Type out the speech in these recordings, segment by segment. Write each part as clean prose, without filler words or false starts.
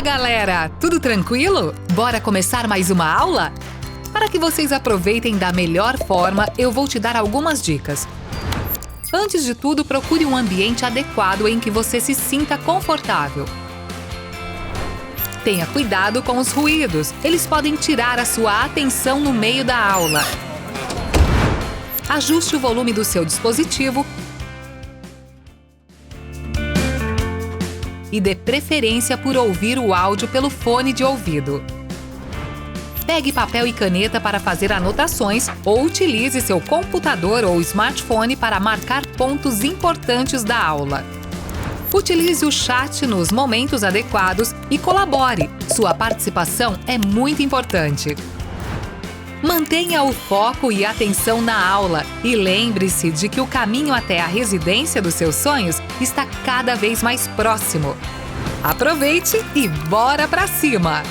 galera! Tudo tranquilo? Bora começar mais uma aula? Para que vocês aproveitem da melhor forma, eu vou te dar algumas dicas. Antes de tudo, procure um ambiente adequado em que você se sinta confortável. Tenha cuidado com os ruídos, eles podem tirar a sua atenção no meio da aula. Ajuste o volume do seu dispositivo e dê preferência por ouvir o áudio pelo fone de ouvido. Pegue papel e caneta para fazer anotações ou utilize seu computador ou smartphone para marcar pontos importantes da aula. Utilize o chat nos momentos adequados e colabore. Sua participação é muito importante. Mantenha o foco e atenção na aula e lembre-se de que o caminho até a residência dos seus sonhos está cada vez mais próximo. Aproveite e bora pra cima!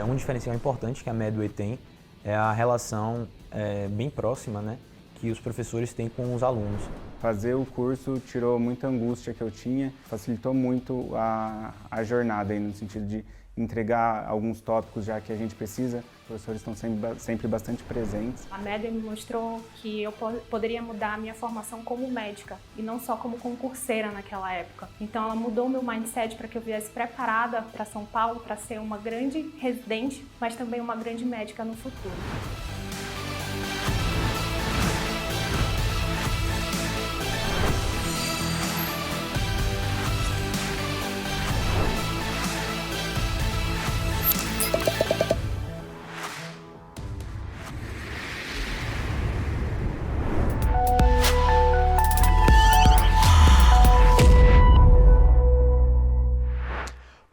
Um diferencial importante que a Medway tem é a relação bem próxima, né, que os professores têm com os alunos. Fazer o curso tirou muita angústia que eu tinha, facilitou muito a jornada, aí, no sentido de entregar alguns tópicos já que a gente precisa. Os professores estão sempre bastante presentes. A Medway me mostrou que eu poderia mudar a minha formação como médica e não só como concurseira naquela época. Então ela mudou meu mindset para que eu viesse preparada para São Paulo para ser uma grande residente, mas também uma grande médica no futuro.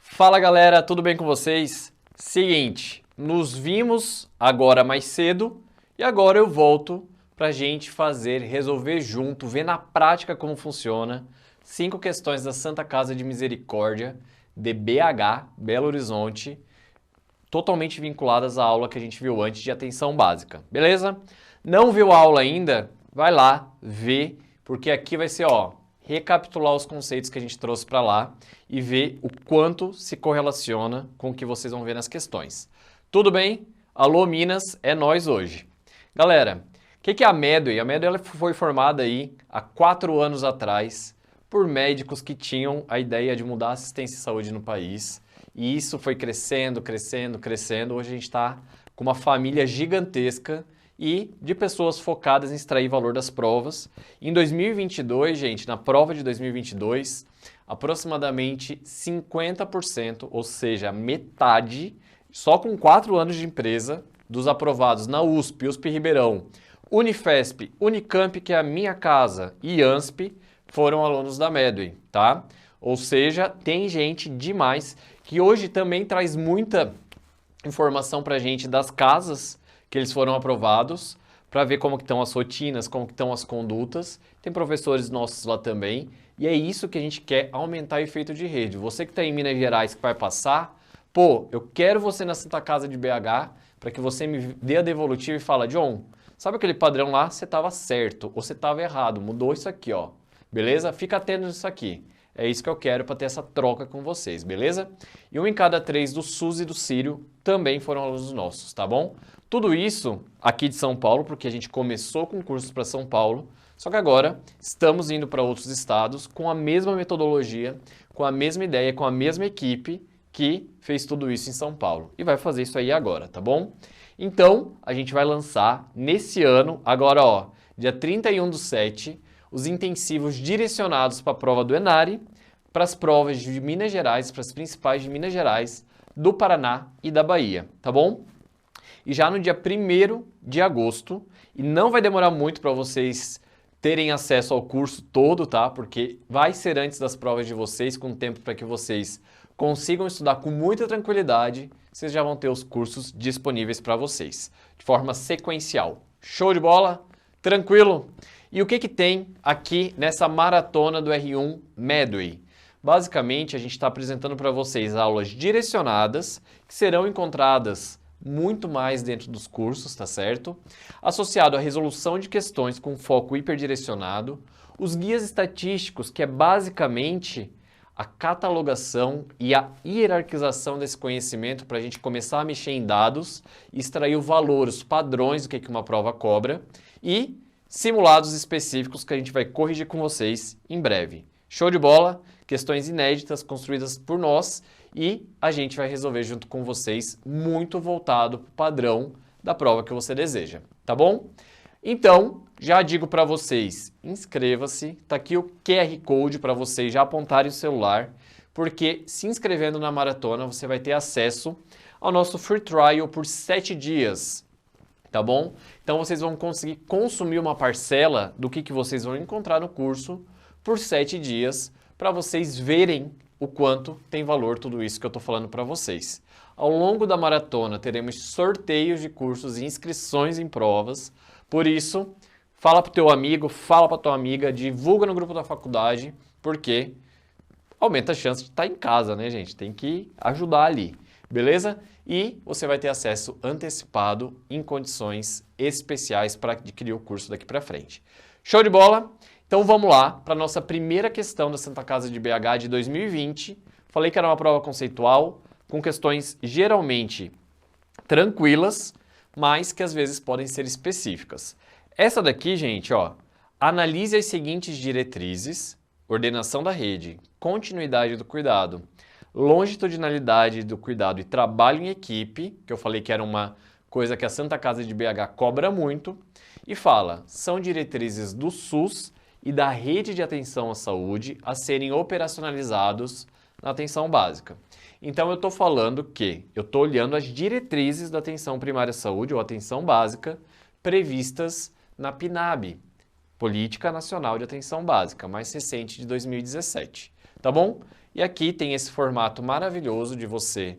Fala galera, tudo bem com vocês? Seguinte, nos vimos agora mais cedo e agora eu volto pra gente resolver junto, ver na prática como funciona 5 questões da Santa Casa de Misericórdia de BH, Belo Horizonte, totalmente vinculadas à aula que a gente viu antes de atenção básica, beleza? Não viu a aula ainda? Vai lá, vê, porque aqui vai ser, recapitular os conceitos que a gente trouxe para lá e ver o quanto se correlaciona com o que vocês vão ver nas questões. Tudo bem? Alô Minas, é nós hoje. Galera, o que é a Medway? A Medway ela foi formada aí há 4 anos atrás por médicos que tinham a ideia de mudar a assistência e saúde no país. E isso foi crescendo, crescendo, crescendo. Hoje a gente está com uma família gigantesca e de pessoas focadas em extrair valor das provas. Em 2022, gente, na prova de 2022, aproximadamente 50%, ou seja, metade, só com 4 anos de empresa, dos aprovados na USP, USP Ribeirão, Unifesp, Unicamp, que é a minha casa, e ANSP, foram alunos da Medway, tá? Ou seja, tem gente demais que hoje também traz muita informação pra gente das casas que eles foram aprovados, para ver como que estão as rotinas, como que estão as condutas. Tem professores nossos lá também, e é isso que a gente quer, aumentar o efeito de rede. Você que está em Minas Gerais que vai passar, pô, eu quero você na Santa Casa de BH, para que você me dê a devolutiva e fala, John, sabe aquele padrão lá? Você estava certo, ou você estava errado, mudou isso aqui, ó. beleza? Fica atento nisso aqui. É isso que eu quero para ter essa troca com vocês, beleza? E 1 em cada 3 do SUS e do Sírio também foram alunos nossos, tá bom? Tudo isso aqui de São Paulo, porque a gente começou com cursos para São Paulo, só que agora estamos indo para outros estados com a mesma metodologia, com a mesma ideia, com a mesma equipe que fez tudo isso em São Paulo. E vai fazer isso aí agora, tá bom? Então, a gente vai lançar nesse ano, agora ó, dia 31/7, os intensivos direcionados para a prova do ENARE, para as provas de Minas Gerais, para as principais de Minas Gerais, do Paraná e da Bahia, tá bom? E já no dia 1º de agosto, e não vai demorar muito para vocês terem acesso ao curso todo, tá? Porque vai ser antes das provas de vocês, com tempo para que vocês consigam estudar com muita tranquilidade, vocês já vão ter os cursos disponíveis para vocês, de forma sequencial. Show de bola? Tranquilo? E o que que tem aqui nessa maratona do R1 Medway? Basicamente, a gente está apresentando para vocês aulas direcionadas, que serão encontradas muito mais dentro dos cursos, tá certo? Associado à resolução de questões com foco hiperdirecionado, os guias estatísticos, que é basicamente a catalogação e a hierarquização desse conhecimento para a gente começar a mexer em dados, extrair o valor, os padrões do que uma prova cobra e simulados específicos que a gente vai corrigir com vocês em breve. Show de bola? Questões inéditas construídas por nós e a gente vai resolver junto com vocês, muito voltado para o padrão da prova que você deseja, tá bom? Então, já digo para vocês, inscreva-se, tá aqui o QR Code para vocês já apontarem o celular, porque se inscrevendo na maratona você vai ter acesso ao nosso Free Trial por 7 dias, tá bom? Então vocês vão conseguir consumir uma parcela do que vocês vão encontrar no curso por 7 dias, para vocês verem o quanto tem valor tudo isso que eu estou falando para vocês. Ao longo da maratona teremos sorteios de cursos e inscrições em provas, por isso, fala para o teu amigo, fala para tua amiga, divulga no grupo da faculdade, porque aumenta a chance de estar em casa, né, gente? Tem que ajudar ali, beleza? E você vai ter acesso antecipado em condições especiais para adquirir o curso daqui para frente. Show de bola? Então vamos lá para a nossa primeira questão da Santa Casa de BH de 2020. Falei que era uma prova conceitual, com questões geralmente tranquilas, mas que às vezes podem ser específicas. Essa daqui, gente, ó, analise as seguintes diretrizes: ordenação da rede, continuidade do cuidado, longitudinalidade do cuidado e trabalho em equipe, que eu falei que era uma coisa que a Santa Casa de BH cobra muito, e fala, são diretrizes do SUS e da rede de atenção à saúde a serem operacionalizados na atenção básica. Então eu estou falando que eu estou olhando as diretrizes da atenção primária à saúde ou atenção básica previstas na PNAB, Política Nacional de Atenção Básica, mais recente de 2017, tá bom? E aqui tem esse formato maravilhoso de você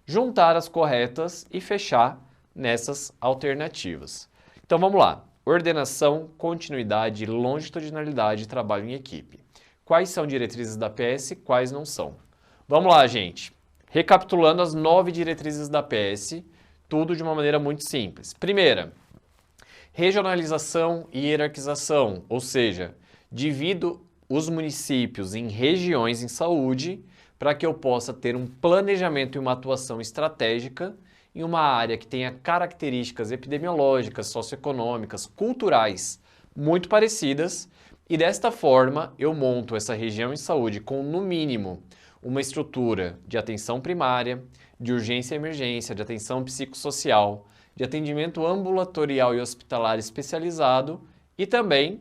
juntar as corretas e fechar nessas alternativas. Então vamos lá, ordenação, continuidade, longitudinalidade e trabalho em equipe. Quais são diretrizes da PS, quais não são? Vamos lá, gente. Recapitulando as 9 diretrizes da PS, tudo de uma maneira muito simples. Primeira, regionalização e hierarquização, ou seja, divido os municípios em regiões em saúde para que eu possa ter um planejamento e uma atuação estratégica em uma área que tenha características epidemiológicas, socioeconômicas, culturais muito parecidas e desta forma eu monto essa região em saúde com, no mínimo, uma estrutura de atenção primária, de urgência e emergência, de atenção psicossocial, de atendimento ambulatorial e hospitalar especializado e também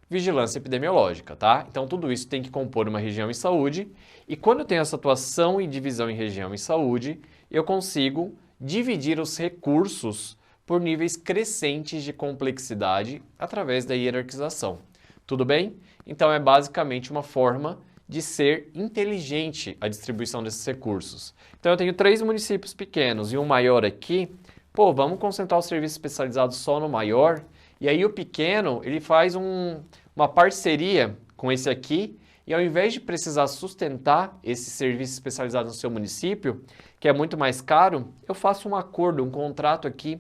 vigilância epidemiológica, tá? Então tudo isso tem que compor uma região em saúde e quando eu tenho essa atuação e divisão em região em saúde, eu consigo dividir os recursos por níveis crescentes de complexidade através da hierarquização. Tudo bem? Então é basicamente uma forma de ser inteligente a distribuição desses recursos. Então eu tenho 3 municípios pequenos e um maior aqui, pô, vamos concentrar o serviço especializado só no maior, e aí o pequeno, ele faz uma parceria com esse aqui, e ao invés de precisar sustentar esse serviço especializado no seu município, que é muito mais caro, eu faço um acordo, um contrato aqui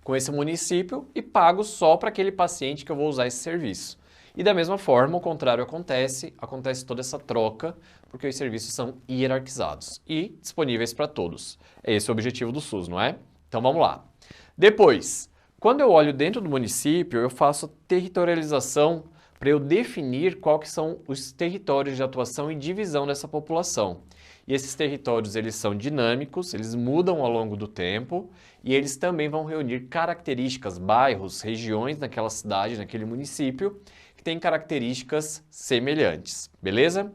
com esse município e pago só para aquele paciente que eu vou usar esse serviço. E da mesma forma, o contrário acontece toda essa troca, porque os serviços são hierarquizados e disponíveis para todos. É esse o objetivo do SUS, não é? Então vamos lá. Depois, quando eu olho dentro do município, eu faço territorialização para eu definir quais que são os territórios de atuação e divisão dessa população. E esses territórios, eles são dinâmicos, eles mudam ao longo do tempo e eles também vão reunir características, bairros, regiões naquela cidade, naquele município, que têm características semelhantes, beleza?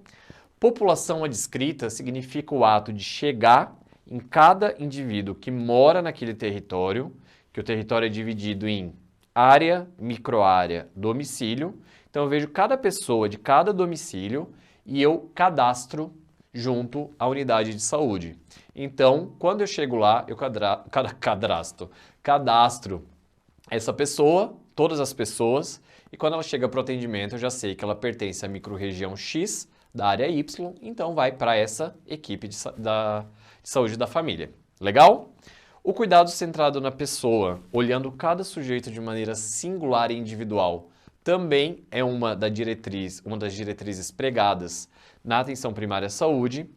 População adscrita significa o ato de chegar em cada indivíduo que mora naquele território, que o território é dividido em área, microárea, domicílio. Então eu vejo cada pessoa de cada domicílio e eu cadastro junto à unidade de saúde. Então, quando eu chego lá, eu cadastro essa pessoa, todas as pessoas, e quando ela chega para o atendimento, eu já sei que ela pertence à microrregião X, da área Y, então vai para essa equipe de saúde da família. Legal? O cuidado centrado na pessoa, olhando cada sujeito de maneira singular e individual, também é uma das diretrizes pregadas na atenção primária à saúde.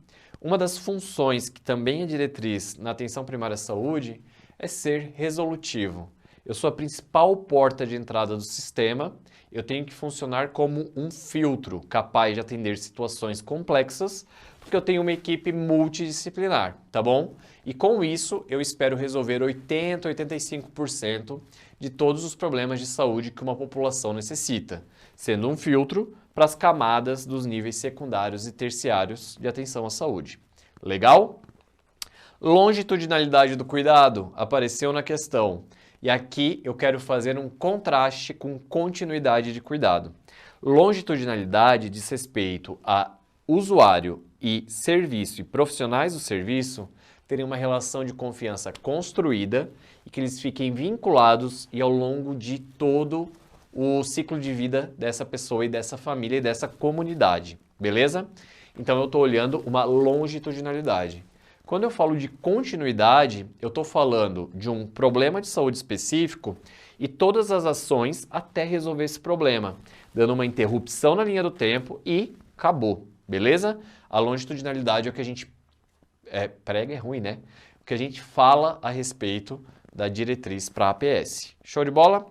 Uma das funções que também é diretriz na atenção primária à saúde é ser resolutivo. Eu sou a principal porta de entrada do sistema, eu tenho que funcionar como um filtro capaz de atender situações complexas, porque eu tenho uma equipe multidisciplinar, tá bom? E com isso eu espero resolver 80, 85% de todos os problemas de saúde que uma população necessita, sendo um filtro para as camadas dos níveis secundários e terciários de atenção à saúde. Legal? Longitudinalidade do cuidado apareceu na questão. E aqui eu quero fazer um contraste com continuidade de cuidado. Longitudinalidade diz respeito a usuário e serviço e profissionais do serviço terem uma relação de confiança construída e que eles fiquem vinculados e ao longo de todo o ciclo de vida dessa pessoa e dessa família e dessa comunidade, beleza? Então eu estou olhando uma longitudinalidade. Quando eu falo de continuidade, eu estou falando de um problema de saúde específico e todas as ações até resolver esse problema, dando uma interrupção na linha do tempo e acabou, beleza? A longitudinalidade é o que a gente prega, é ruim, né? O que a gente fala a respeito da diretriz para a APS. Show de bola?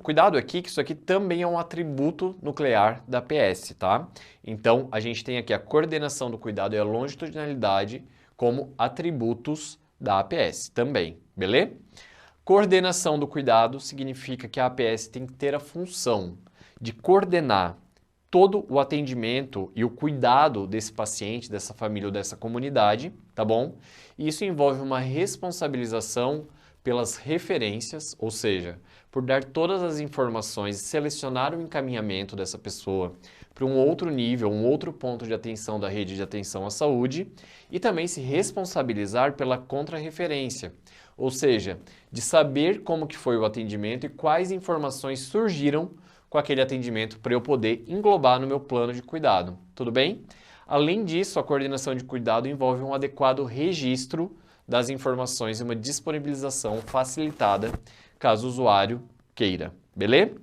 Cuidado aqui, que isso aqui também é um atributo nuclear da APS, tá? Então, a gente tem aqui a coordenação do cuidado e a longitudinalidade como atributos da APS também, beleza? Coordenação do cuidado significa que a APS tem que ter a função de coordenar todo o atendimento e o cuidado desse paciente, dessa família ou dessa comunidade, tá bom? E isso envolve uma responsabilização pelas referências, ou seja, por dar todas as informações e selecionar o encaminhamento dessa pessoa para um outro nível, um outro ponto de atenção da rede de atenção à saúde e também se responsabilizar pela contrarreferência, ou seja, de saber como que foi o atendimento e quais informações surgiram com aquele atendimento para eu poder englobar no meu plano de cuidado, tudo bem? Além disso, a coordenação de cuidado envolve um adequado registro das informações e uma disponibilização facilitada caso o usuário queira, beleza?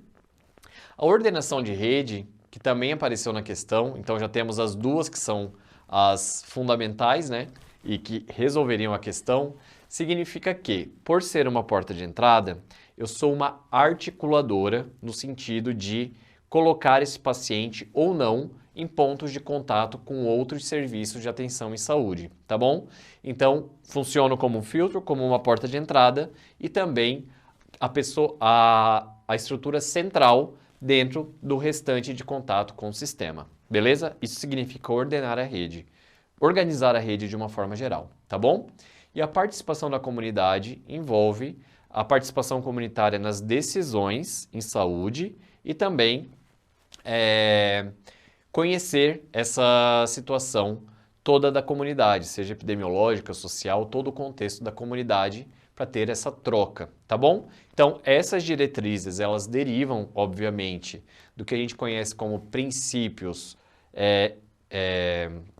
A ordenação de rede, que também apareceu na questão, então já temos as duas que são as fundamentais, né, e que resolveriam a questão, significa que, por ser uma porta de entrada, eu sou uma articuladora no sentido de colocar esse paciente ou não em pontos de contato com outros serviços de atenção em saúde, tá bom? Então, funciono como um filtro, como uma porta de entrada e também a estrutura central dentro do restante de contato com o sistema, beleza? Isso significa ordenar a rede, organizar a rede de uma forma geral, tá bom? E a participação da comunidade envolve a participação comunitária nas decisões em saúde e também conhecer essa situação toda da comunidade, seja epidemiológica, social, todo o contexto da comunidade para ter essa troca, tá bom? Então, essas diretrizes, elas derivam, obviamente, do que a gente conhece como princípios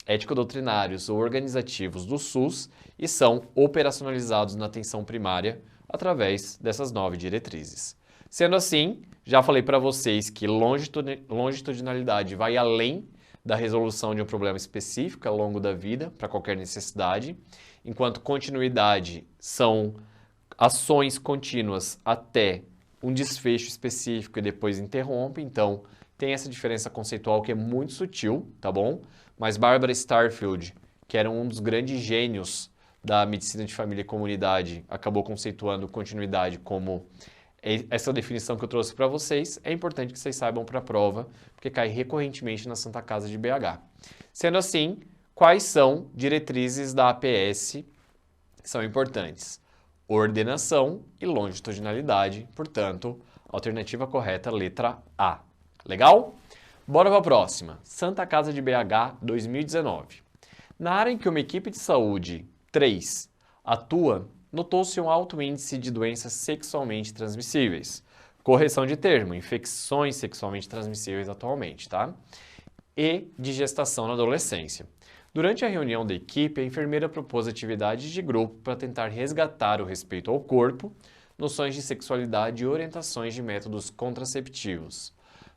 ético-doutrinários ou organizativos do SUS e são operacionalizados na atenção primária através dessas 9 diretrizes. Sendo assim, já falei para vocês que longitudinalidade vai além da resolução de um problema específico ao longo da vida, para qualquer necessidade, enquanto continuidade são ações contínuas até um desfecho específico e depois interrompe. Então, tem essa diferença conceitual que é muito sutil, tá bom? Mas Barbara Starfield, que era um dos grandes gênios da medicina de família e comunidade, acabou conceituando continuidade como essa definição que eu trouxe para vocês. É importante que vocês saibam para a prova, porque cai recorrentemente na Santa Casa de BH. Sendo assim, quais são diretrizes da APS que são importantes? Ordenação e longitudinalidade, portanto, alternativa correta, letra A. Legal? Bora para a próxima. Santa Casa de BH 2019. Na área em que uma equipe de saúde 3 atua, notou-se um alto índice de doenças sexualmente transmissíveis. Correção de termo, infecções sexualmente transmissíveis atualmente, tá? E de gestação na adolescência. Durante a reunião da equipe, a enfermeira propôs atividades de grupo para tentar resgatar o respeito ao corpo, noções de sexualidade e orientações de métodos contraceptivos.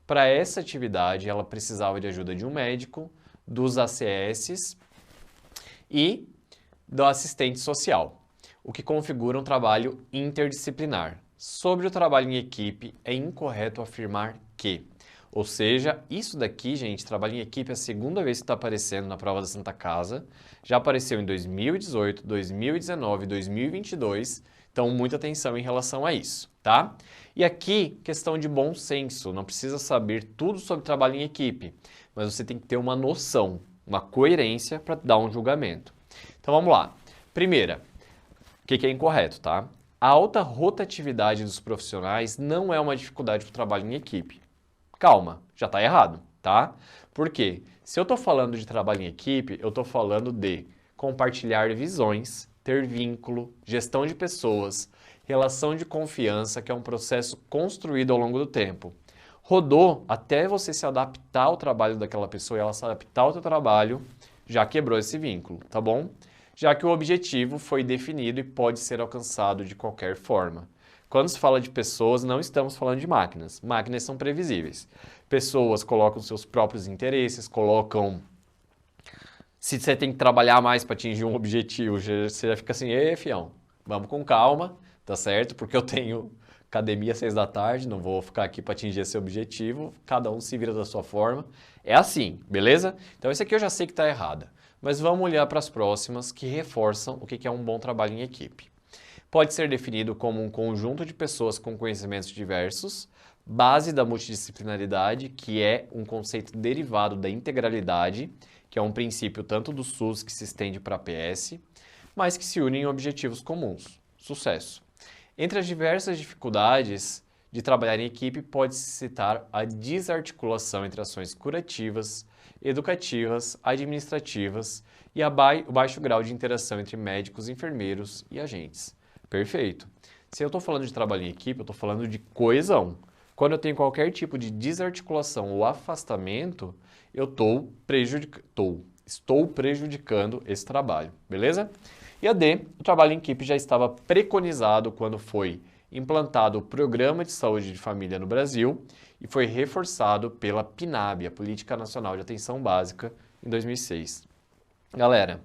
Para essa atividade, ela precisava de ajuda de um médico, dos ACS e do assistente social, o que configura um trabalho interdisciplinar. Sobre o trabalho em equipe, é incorreto afirmar que, ou seja, isso daqui, gente, trabalho em equipe é a segunda vez que está aparecendo na prova da Santa Casa, já apareceu em 2018, 2019, 2022, então muita atenção em relação a isso, tá? E aqui, questão de bom senso, não precisa saber tudo sobre trabalho em equipe, mas você tem que ter uma noção, uma coerência para dar um julgamento. Então vamos lá. Primeira, o que é incorreto, tá? A alta rotatividade dos profissionais não é uma dificuldade para o trabalho em equipe. Calma, já está errado, tá? Por quê? Se eu estou falando de trabalho em equipe, eu estou falando de compartilhar visões, ter vínculo, gestão de pessoas, relação de confiança, que é um processo construído ao longo do tempo. Rodou, até você se adaptar ao trabalho daquela pessoa e ela se adaptar ao teu trabalho, já quebrou esse vínculo, tá bom? Já que o objetivo foi definido e pode ser alcançado de qualquer forma. Quando se fala de pessoas, não estamos falando de máquinas. Máquinas são previsíveis. Pessoas colocam seus próprios interesses, colocam... Se você tem que trabalhar mais para atingir um objetivo, você já fica assim, ei, fião, vamos com calma, tá certo? Porque eu tenho academia às 6 da tarde, não vou ficar aqui para atingir esse objetivo, cada um se vira da sua forma. É assim, beleza? Então esse aqui eu já sei que está errada. Mas vamos olhar para as próximas que reforçam o que é um bom trabalho em equipe. Pode ser definido como um conjunto de pessoas com conhecimentos diversos, base da multidisciplinaridade, que é um conceito derivado da integralidade, que é um princípio tanto do SUS que se estende para a APS, mas que se unem em objetivos comuns. Sucesso. Entre as diversas dificuldades de trabalhar em equipe, pode-se citar a desarticulação entre ações curativas, educativas, administrativas e o baixo grau de interação entre médicos, enfermeiros e agentes. Perfeito. Se eu estou falando de trabalho em equipe, eu estou falando de coesão. Quando eu tenho qualquer tipo de desarticulação ou afastamento, eu estou prejudicando esse trabalho, beleza? E a D, o trabalho em equipe já estava preconizado quando foi implantado o Programa de Saúde de Família no Brasil e foi reforçado pela PNAB, a Política Nacional de Atenção Básica, em 2006. Galera,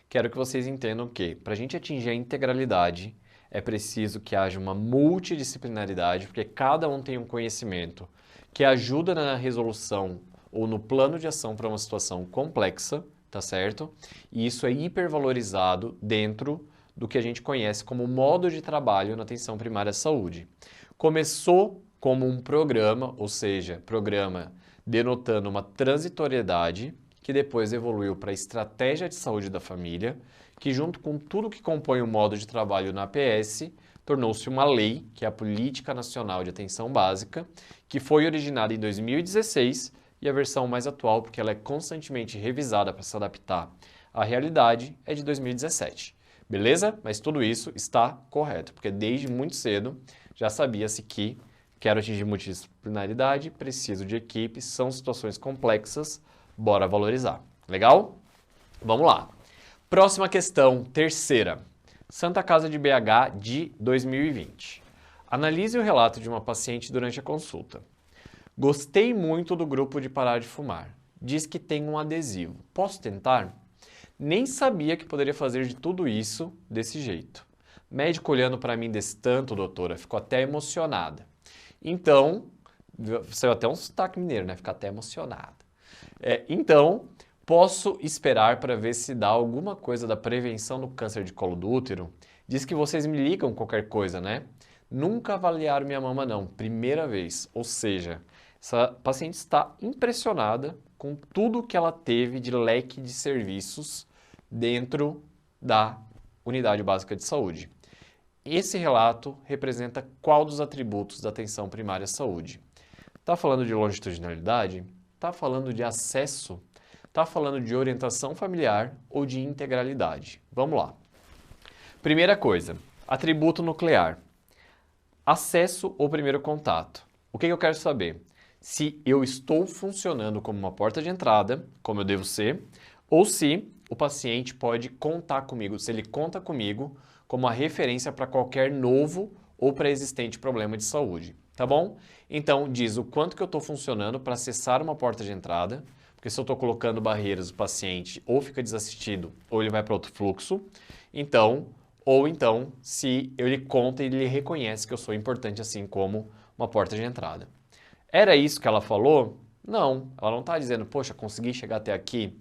quero que vocês entendam que, para a gente atingir a integralidade, é preciso que haja uma multidisciplinaridade, porque cada um tem um conhecimento que ajuda na resolução ou no plano de ação para uma situação complexa, tá certo? E isso é hipervalorizado dentro do que a gente conhece como modo de trabalho na atenção primária à saúde. Começou como um programa, ou seja, programa denotando uma transitoriedade, que depois evoluiu para a estratégia de saúde da família, que junto com tudo que compõe o modo de trabalho na APS, tornou-se uma lei, que é a Política Nacional de Atenção Básica, que foi originada em 2016 e a versão mais atual, porque ela é constantemente revisada para se adaptar à realidade, é de 2017. Beleza? Mas tudo isso está correto, porque desde muito cedo já sabia-se que quero atingir multidisciplinaridade, preciso de equipe, são situações complexas, bora valorizar. Legal? Vamos lá. Próxima questão, terceira. Santa Casa de BH de 2020. Analise o relato de uma paciente durante a consulta. Gostei muito do grupo de parar de fumar. Diz que tem um adesivo. Posso tentar? Nem sabia que poderia fazer de tudo isso desse jeito. Médico olhando para mim desse tanto, doutora, ficou até emocionada. Então, saiu até um sotaque mineiro, né? Ficar até emocionada. Então, posso esperar para ver se dá alguma coisa da prevenção do câncer de colo do útero? Diz que vocês me ligam qualquer coisa, né? Nunca avaliaram minha mama não, primeira vez. Ou seja, essa paciente está impressionada com tudo que ela teve de leque de serviços dentro da unidade básica de saúde. Esse relato representa qual dos atributos da atenção primária à saúde? Está falando de longitudinalidade? Está falando de acesso? Está falando de orientação familiar ou de integralidade? Vamos lá. Primeira coisa, atributo nuclear. Acesso ou primeiro contato. O que eu quero saber? Se eu estou funcionando como uma porta de entrada, como eu devo ser, ou se o paciente pode contar comigo, se ele conta comigo como uma referência para qualquer novo ou pré-existente problema de saúde, tá bom? Então, diz o quanto que eu estou funcionando para acessar uma porta de entrada, porque se eu estou colocando barreiras, o paciente ou fica desassistido ou ele vai para outro fluxo, ou então, se ele conta e ele reconhece que eu sou importante assim como uma porta de entrada. Era isso que ela falou? Não, ela não está dizendo, poxa, consegui chegar até aqui,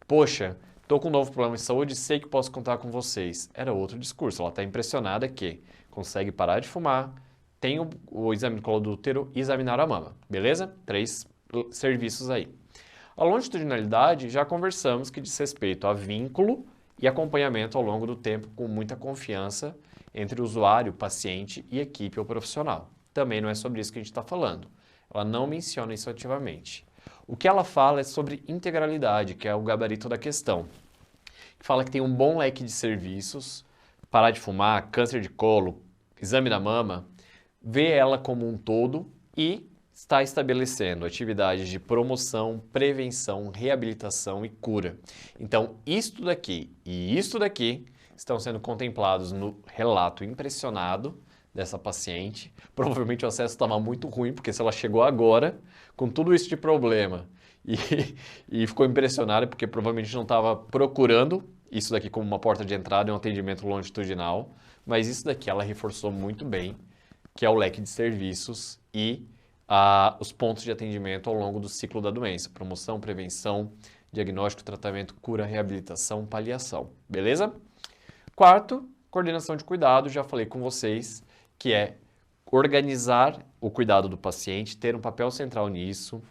poxa, estou com um novo problema de saúde, sei que posso contar com vocês. Era outro discurso, ela está impressionada que consegue parar de fumar, tem o exame do colo do útero e examinar a mama, beleza? 3 serviços aí. A longitudinalidade, já conversamos que diz respeito a vínculo e acompanhamento ao longo do tempo com muita confiança entre usuário, paciente e equipe ou profissional. Também não é sobre isso que a gente está falando. Ela não menciona isso ativamente. O que ela fala é sobre integralidade, que é o gabarito da questão. Fala que tem um bom leque de serviços, parar de fumar, câncer de colo, exame da mama, vê ela como um todo e está estabelecendo atividades de promoção, prevenção, reabilitação e cura. Então, isto daqui e isto daqui estão sendo contemplados no relato impressionado dessa paciente. Provavelmente o acesso estava muito ruim, porque se ela chegou agora com tudo isso de problema e ficou impressionada, porque provavelmente não estava procurando isso daqui como uma porta de entrada e um atendimento longitudinal, mas isso daqui ela reforçou muito bem, que é o leque de serviços e os pontos de atendimento ao longo do ciclo da doença. Promoção, prevenção, diagnóstico, tratamento, cura, reabilitação, paliação. Beleza? Quarto, coordenação de cuidado. Já falei com vocês que é organizar o cuidado do paciente, ter um papel central nisso,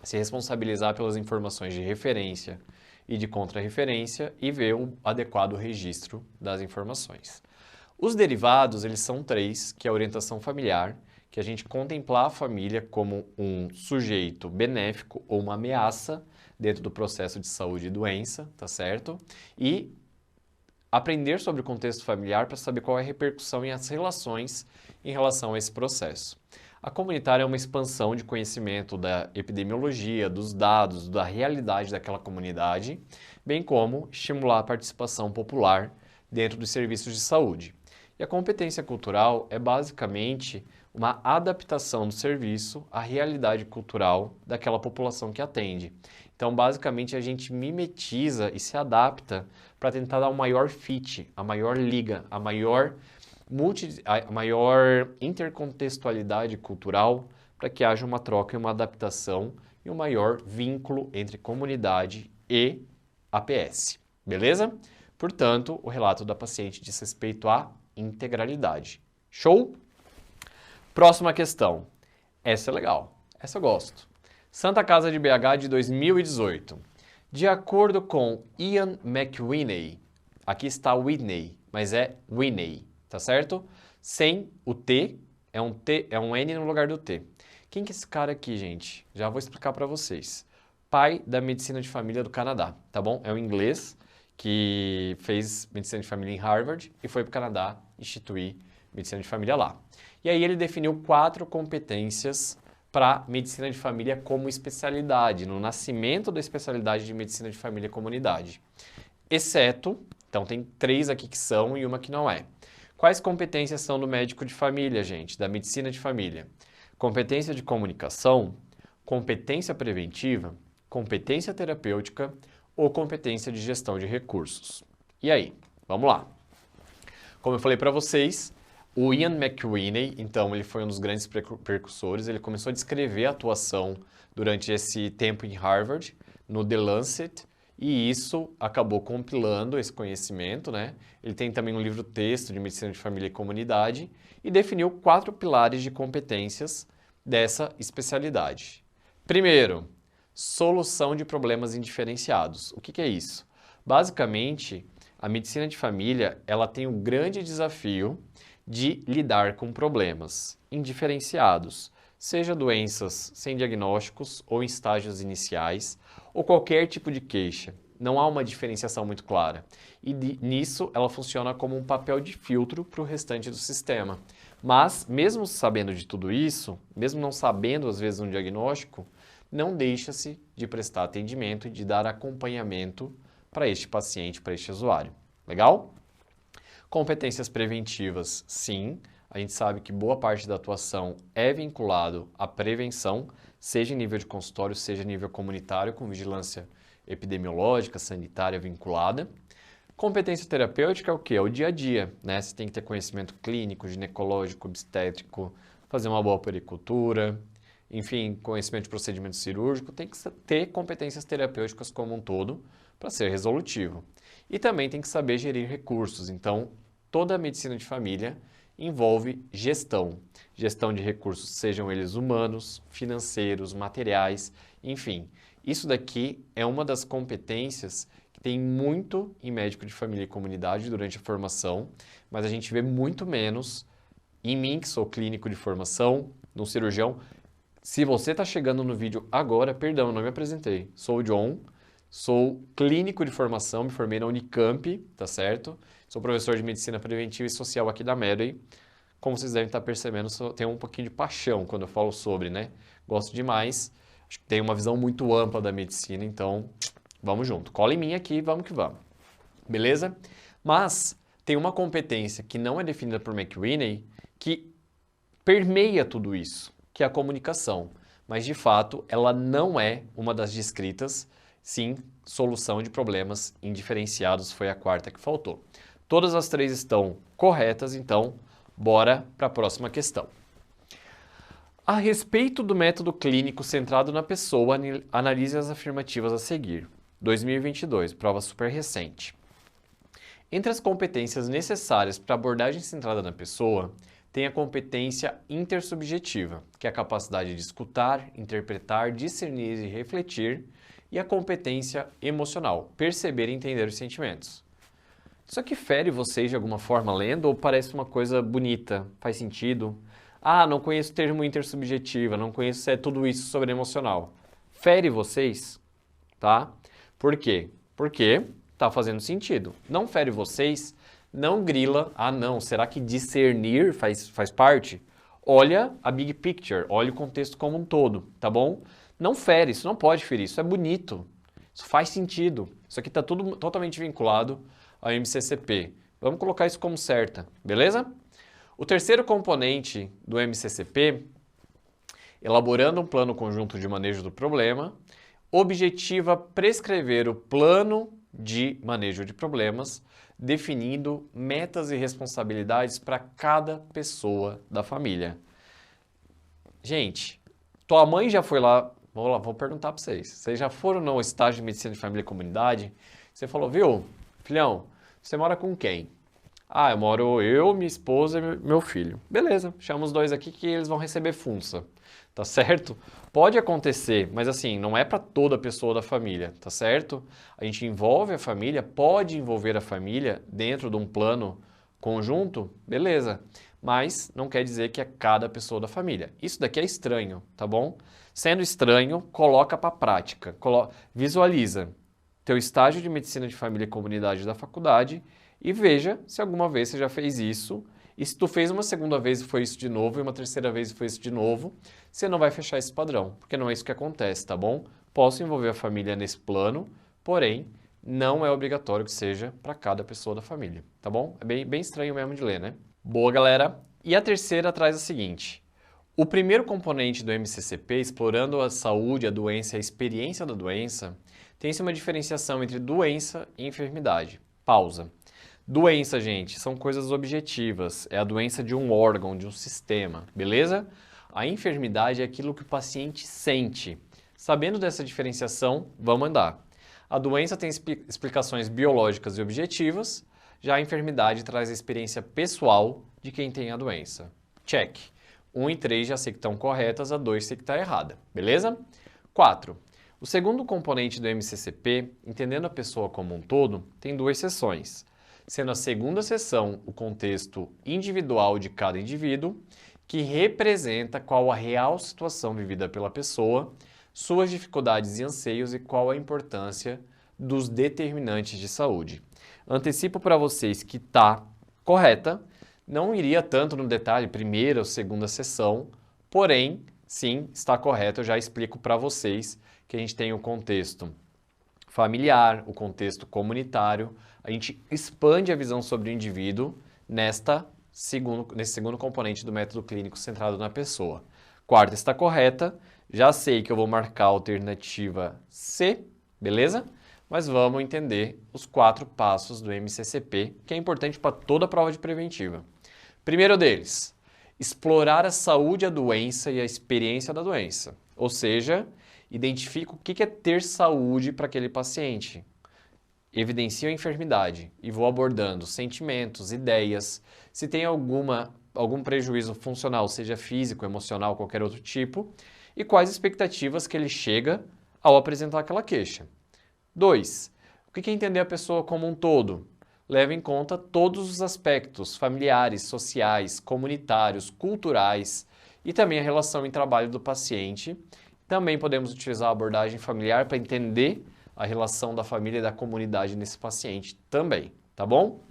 se responsabilizar pelas informações de referência e de contra-referência e ver o adequado registro das informações. Os derivados, eles são 3, que é a orientação familiar, que a gente contemplar a família como um sujeito benéfico ou uma ameaça dentro do processo de saúde e doença, tá certo? E aprender sobre o contexto familiar para saber qual é a repercussão e as relações em relação a esse processo. A comunitária é uma expansão de conhecimento da epidemiologia, dos dados, da realidade daquela comunidade, bem como estimular a participação popular dentro dos serviços de saúde. E a competência cultural é basicamente uma adaptação do serviço à realidade cultural daquela população que atende. Então, basicamente, a gente mimetiza e se adapta para tentar dar um maior fit, a maior liga, a maior intercontextualidade cultural para que haja uma troca e uma adaptação e um maior vínculo entre comunidade e APS. Beleza? Portanto, o relato da paciente diz respeito à integralidade. Show? Próxima questão. Essa é legal. Essa eu gosto. Santa Casa de BH de 2018. De acordo com Ian McWhinney, aqui está Whitney, mas é Whinney, tá certo? Sem o T, é um N no lugar do T. Quem que é esse cara aqui, gente? Já vou explicar para vocês. Pai da medicina de família do Canadá, tá bom? É um inglês que fez medicina de família em Harvard e foi para o Canadá instituir medicina de família lá. E aí ele definiu 4 competências para medicina de família como especialidade, no nascimento da especialidade de medicina de família e comunidade. Exceto, então tem 3 aqui que são e uma que não é. Quais competências são do médico de família, gente, da medicina de família? Competência de comunicação, competência preventiva, competência terapêutica ou competência de gestão de recursos. E aí, vamos lá. Como eu falei para vocês, o Ian McWhinney, então, ele foi um dos grandes precursores, ele começou a descrever a atuação durante esse tempo em Harvard, no The Lancet, e isso acabou compilando esse conhecimento, né? Ele tem também um livro-texto de medicina de família e comunidade e definiu 4 pilares de competências dessa especialidade. Primeiro, solução de problemas indiferenciados. O que é isso? Basicamente, a medicina de família, ela tem o grande desafio de lidar com problemas indiferenciados, seja doenças sem diagnósticos ou em estágios iniciais, ou qualquer tipo de queixa. Não há uma diferenciação muito clara. E nisso, ela funciona como um papel de filtro para o restante do sistema. Mas, mesmo sabendo de tudo isso, mesmo não sabendo, às vezes, um diagnóstico, não deixa-se de prestar atendimento e de dar acompanhamento para este paciente, para este usuário. Legal? Competências preventivas, sim. A gente sabe que boa parte da atuação é vinculado à prevenção, seja em nível de consultório, seja em nível comunitário, com vigilância epidemiológica, sanitária vinculada. Competência terapêutica é o quê? É o dia a dia, né? Você tem que ter conhecimento clínico, ginecológico, obstétrico, fazer uma boa puericultura, enfim, conhecimento de procedimento cirúrgico, tem que ter competências terapêuticas como um todo para ser resolutivo. E também tem que saber gerir recursos. Então, toda a medicina de família envolve gestão. Gestão de recursos, sejam eles humanos, financeiros, materiais, enfim. Isso daqui é uma das competências que tem muito em médico de família e comunidade durante a formação, mas a gente vê muito menos em mim, que sou clínico de formação, no cirurgião. Se você está chegando no vídeo agora, perdão, eu não me apresentei. Sou o John, sou clínico de formação, me formei na Unicamp, tá certo? Sou professor de medicina preventiva e social aqui da Medway. Como vocês devem estar percebendo, eu tenho um pouquinho de paixão quando eu falo sobre, né? Gosto demais, acho que tenho uma visão muito ampla da medicina, então vamos junto. Cola em mim aqui, vamos que vamos. Beleza? Mas tem uma competência que não é definida por McWhinney que permeia tudo isso, que é a comunicação. Mas, de fato, ela não é uma das descritas. Sim, solução de problemas indiferenciados foi a 4ª que faltou. Todas as 3 estão corretas, então bora para a próxima questão. A respeito do método clínico centrado na pessoa, analise as afirmativas a seguir. 2022, prova super recente. Entre as competências necessárias para a abordagem centrada na pessoa, tem a competência intersubjetiva, que é a capacidade de escutar, interpretar, discernir e refletir, e a competência emocional, perceber e entender os sentimentos. Isso aqui fere vocês de alguma forma lendo ou parece uma coisa bonita? Faz sentido? Ah, não conheço o termo intersubjetiva, não conheço se é tudo isso sobre emocional. Fere vocês? Tá? Por quê? Porque tá fazendo sentido. Não fere vocês, não grila. Ah, não, será que discernir faz parte? Olha a big picture, olha o contexto como um todo, tá bom? Não fere, isso não pode ferir, isso é bonito, isso faz sentido. Isso aqui está tudo totalmente vinculado ao MCCP. Vamos colocar isso como certa, beleza? O terceiro componente do MCCP, elaborando um plano conjunto de manejo do problema, objetiva prescrever o plano de manejo de problemas, definindo metas e responsabilidades para cada pessoa da família. Gente, tua mãe já foi lá, vou perguntar para vocês. Vocês já foram no estágio de medicina de família e comunidade? Você falou, viu, filhão, você mora com quem? Ah, eu moro minha esposa e meu filho. Beleza, chama os 2 aqui que eles vão receber funça, tá certo? Pode acontecer, mas assim, não é para toda pessoa da família, tá certo? A gente envolve a família, pode envolver a família dentro de um plano conjunto, beleza. Mas não quer dizer que é cada pessoa da família. Isso daqui é estranho, tá bom? Sendo estranho, coloca para prática. Visualiza teu estágio de medicina de família e comunidade da faculdade e veja se alguma vez você já fez isso. E se tu fez uma segunda vez e foi isso de novo, e uma terceira vez e foi isso de novo, você não vai fechar esse padrão, porque não é isso que acontece, tá bom? Posso envolver a família nesse plano, porém, não é obrigatório que seja para cada pessoa da família, tá bom? É bem estranho mesmo de ler, né? Boa, galera. E a terceira traz a seguinte. O primeiro componente do MCCP, explorando a saúde, a doença e a experiência da doença, tem-se uma diferenciação entre doença e enfermidade. Pausa. Doença, gente, são coisas objetivas. É a doença de um órgão, de um sistema, beleza? A enfermidade é aquilo que o paciente sente. Sabendo dessa diferenciação, vamos andar. A doença tem explicações biológicas e objetivas, já a enfermidade traz a experiência pessoal de quem tem a doença. Check. 1 e 3 já sei que estão corretas, a 2 sei que está errada, beleza? 4. O segundo componente do MCCP, entendendo a pessoa como um todo, tem 2 seções, sendo a segunda seção o contexto individual de cada indivíduo, que representa qual a real situação vivida pela pessoa, suas dificuldades e anseios e qual a importância dos determinantes de saúde. Antecipo para vocês que está correta, não iria tanto no detalhe, primeira ou segunda sessão, porém, sim, está correto, eu já explico para vocês que a gente tem o contexto familiar, o contexto comunitário, a gente expande a visão sobre o indivíduo nesse segundo componente do método clínico centrado na pessoa. Quarta está correta, já sei que eu vou marcar a alternativa C, beleza? Mas vamos entender os 4 passos do MCCP, que é importante para toda a prova de preventiva. Primeiro deles, explorar a saúde, a doença e a experiência da doença. Ou seja, identifica o que é ter saúde para aquele paciente. Evidencia a enfermidade e vou abordando sentimentos, ideias, se tem algum prejuízo funcional, seja físico, emocional, qualquer outro tipo, e quais expectativas que ele chega ao apresentar aquela queixa. 2. O que é entender a pessoa como um todo? Leva em conta todos os aspectos familiares, sociais, comunitários, culturais e também a relação em trabalho do paciente. Também podemos utilizar a abordagem familiar para entender a relação da família e da comunidade nesse paciente também, tá bom?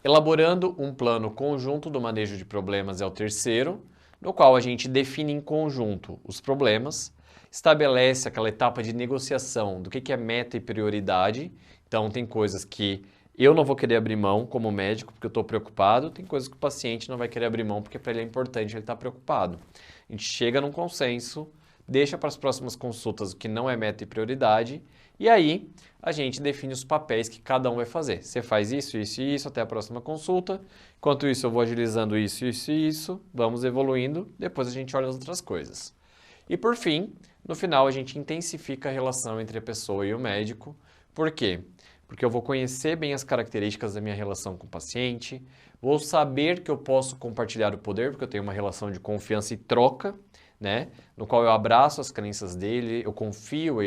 Elaborando um plano conjunto do manejo de problemas é o terceiro, no qual a gente define em conjunto os problemas, estabelece aquela etapa de negociação do que é meta e prioridade. Então, tem coisas que eu não vou querer abrir mão como médico porque eu estou preocupado, tem coisas que o paciente não vai querer abrir mão porque para ele é importante, ele está preocupado. A gente chega num consenso, deixa para as próximas consultas o que não é meta e prioridade, e aí a gente define os papéis que cada um vai fazer. Você faz isso, isso e isso até a próxima consulta, enquanto isso eu vou agilizando isso, isso e isso, vamos evoluindo, depois a gente olha as outras coisas. E por fim, no final a gente intensifica a relação entre a pessoa e o médico. Por quê? Porque eu vou conhecer bem as características da minha relação com o paciente, vou saber que eu posso compartilhar o poder, porque eu tenho uma relação de confiança e troca, né? No qual eu abraço as crenças dele, eu confio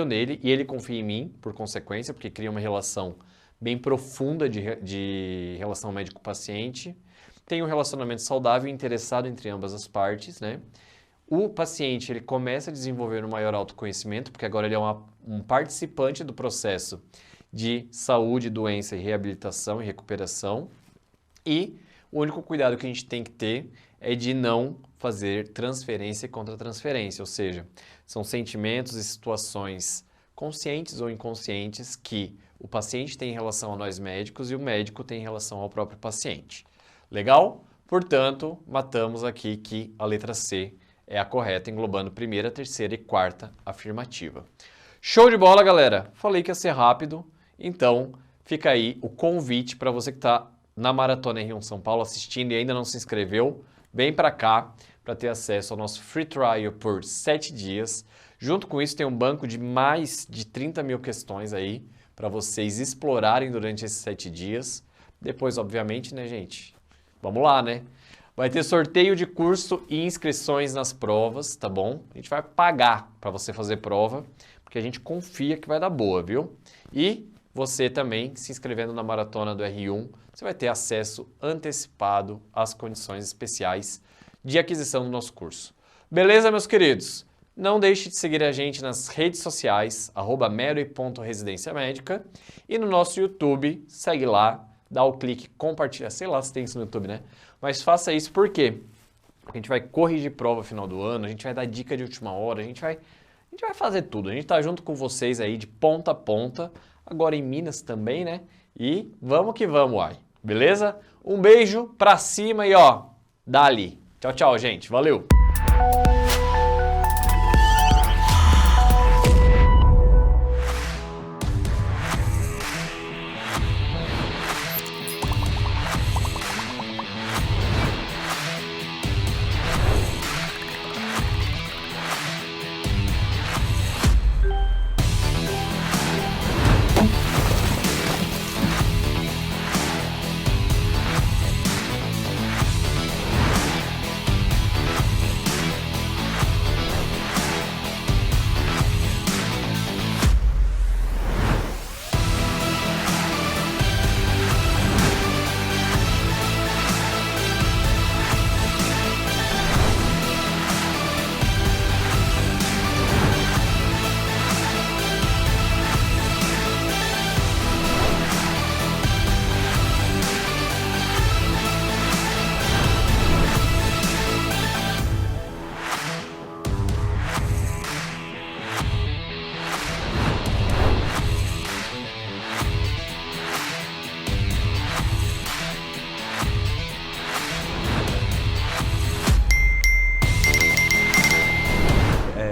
nele e ele confia em mim, por consequência, porque cria uma relação bem profunda de relação médico-paciente. Tem um relacionamento saudável e interessado entre ambas as partes, né? O paciente ele começa a desenvolver um maior autoconhecimento, porque agora ele é um participante do processo de saúde, doença e reabilitação e recuperação. E o único cuidado que a gente tem que ter é de não fazer transferência e contra-transferência, ou seja, são sentimentos e situações conscientes ou inconscientes que o paciente tem em relação a nós médicos e o médico tem em relação ao próprio paciente. Legal? Portanto, matamos aqui que a letra C é a correta, englobando primeira, terceira e quarta afirmativa. Show de bola, galera! Falei que ia ser rápido, então fica aí o convite para você que está na Maratona R1 São Paulo assistindo e ainda não se inscreveu, vem para cá para ter acesso ao nosso free trial por 7 dias. Junto com isso tem um banco de mais de 30 mil questões aí para vocês explorarem durante esses 7 dias. Depois, obviamente, né, gente? Vamos lá, né? Vai ter sorteio de curso e inscrições nas provas, tá bom? A gente vai pagar para você fazer prova, porque a gente confia que vai dar boa, viu? E você também, se inscrevendo na Maratona do R1, você vai ter acesso antecipado às condições especiais de aquisição do nosso curso. Beleza, meus queridos? Não deixe de seguir a gente nas redes sociais, @mary.residenciamédica, e no nosso YouTube, segue lá, dá o clique, compartilha, sei lá se tem isso no YouTube, né? Mas faça isso por quê? Porque a gente vai corrigir prova no final do ano, a gente vai dar dica de última hora, a gente vai A gente vai fazer tudo, a gente tá junto com vocês aí de ponta a ponta, agora em Minas também, né? E vamos que vamos, uai. Beleza? Um beijo pra cima e ó, dali. Tchau, tchau, gente. Valeu!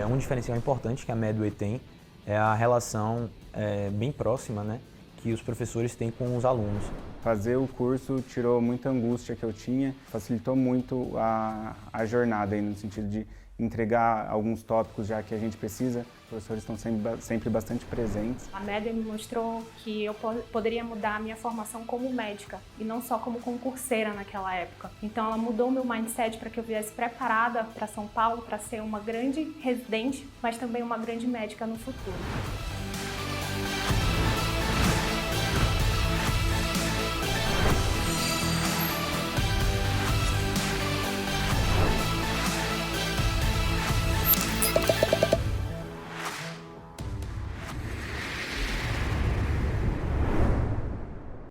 Um diferencial importante que a Medway tem é a relação bem próxima, né, que os professores têm com os alunos. Fazer o curso tirou muita angústia que eu tinha, facilitou muito a jornada aí, no sentido de entregar alguns tópicos já que a gente precisa. Os professores estão sempre bastante presentes. A Medway me mostrou que eu poderia mudar a minha formação como médica e não só como concurseira naquela época. Então ela mudou meu mindset para que eu viesse preparada para São Paulo para ser uma grande residente, mas também uma grande médica no futuro.